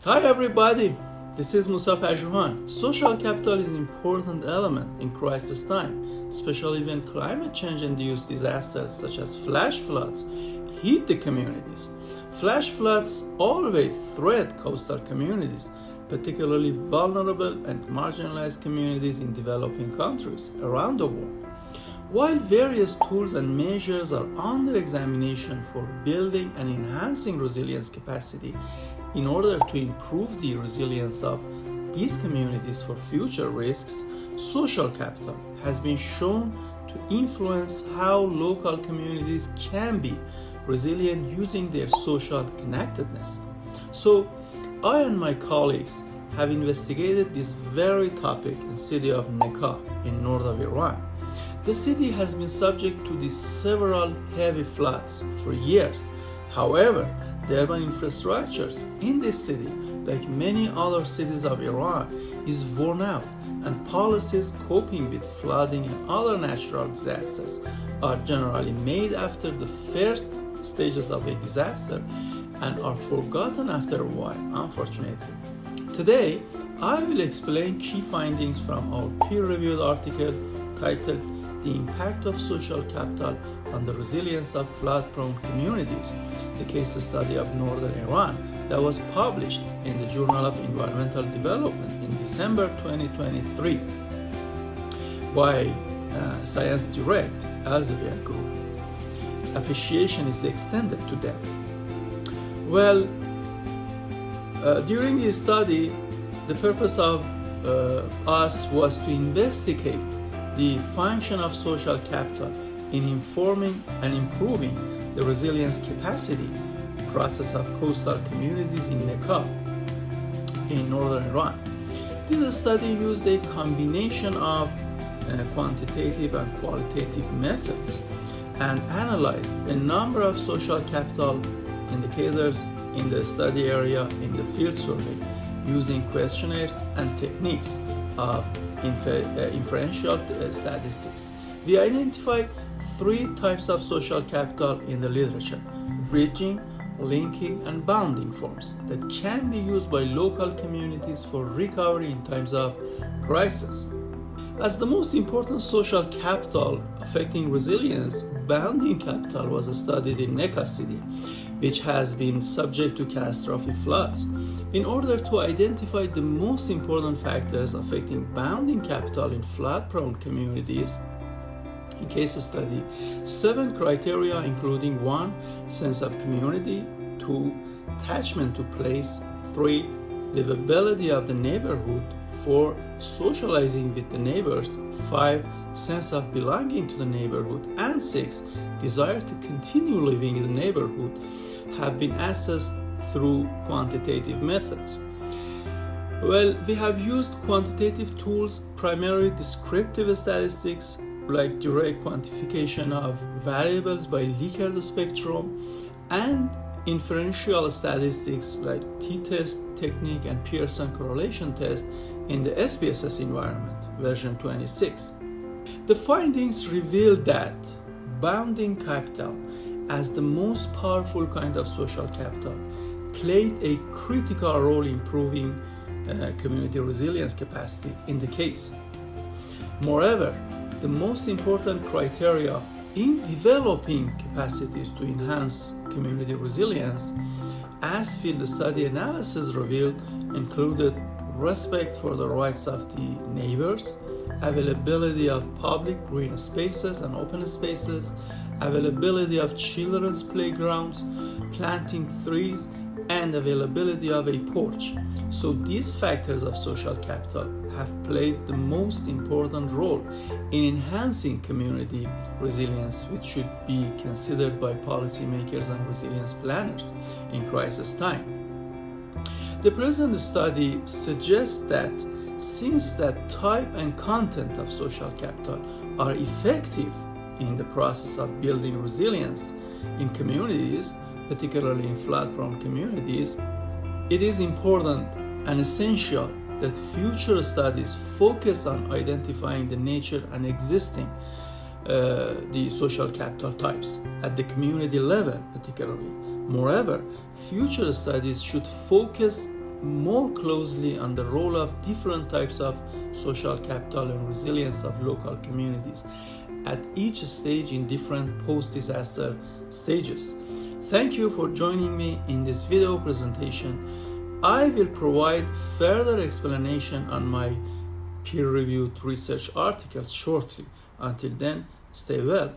Hi everybody, this is Mousa Pazhuhan. Social capital is an important element in crisis time, especially when climate change-induced disasters such as flash floods hit the communities. Flash floods always threat coastal communities, particularly vulnerable and marginalized communities in developing countries around the world. While various tools and measures are under examination for building and enhancing resilience capacity in order to improve the resilience of these communities for future risks, social capital has been shown to influence how local communities can be resilient using their social connectedness. So, I and my colleagues have investigated this very topic in the city of Nekah in north of Iran. The city has been subject to these several heavy floods for years. However, the urban infrastructures in this city, like many other cities of Iran, is worn out, and policies coping with flooding and other natural disasters are generally made after the first stages of a disaster and are forgotten after a while, unfortunately. Today, I will explain key findings from our peer-reviewed article titled The Impact of Social Capital on the Resilience of Flood-Prone Communities, the case study of Northern Iran, that was published in the Journal of Environmental Development in December 2023 by Science Direct Elsevier Group. Appreciation is extended to them. Well, during this study, the purpose of us was to investigate the function of social capital in informing and improving the resilience capacity process of coastal communities in Nekah in northern Iran. This study used a combination of quantitative and qualitative methods and analyzed a number of social capital indicators in the study area in the field survey using questionnaires and techniques of inferential statistics. We identified three types of social capital in the literature: bridging, linking, and bounding forms that can be used by local communities for recovery in times of crisis. As the most important social capital affecting resilience, bounding capital was studied in Nekah city, which has been subject to catastrophic floods. In order to identify the most important factors affecting bounding capital in flood-prone communities, in case study, 7 criteria including 1. Sense of community, 2. Attachment to place, 3. Livability of the neighborhood, 4. Socializing with the neighbors, 5. Sense of belonging to the neighborhood, and 6. Desire to continue living in the neighborhood have been assessed through quantitative methods. Well, we have used quantitative tools, primarily descriptive statistics like direct quantification of variables by Likert spectrum, and inferential statistics like t-test technique and Pearson correlation test in the SPSS environment, version 26. The findings revealed that bounding capital, as the most powerful kind of social capital, played a critical role in improving community resilience capacity in the case. Moreover, the most important criteria in developing capacities to enhance community resilience, as field study analysis revealed, included respect for the rights of the neighbors, availability of public green spaces and open spaces, availability of children's playgrounds, planting trees, and availability of a porch. So these factors of social capital have played the most important role in enhancing community resilience, which should be considered by policymakers and resilience planners in crisis time. The present study suggests that since that type and content of social capital are effective in the process of building resilience in communities, particularly in flood-prone communities, it is important and essential that future studies focus on identifying the nature and existing the social capital types at the community level particularly. Moreover, future studies should focus more closely on the role of different types of social capital and resilience of local communities at each stage in different post-disaster stages. Thank you for joining me in this video presentation. I will provide further explanation on my peer-reviewed research articles shortly. Until then, stay well.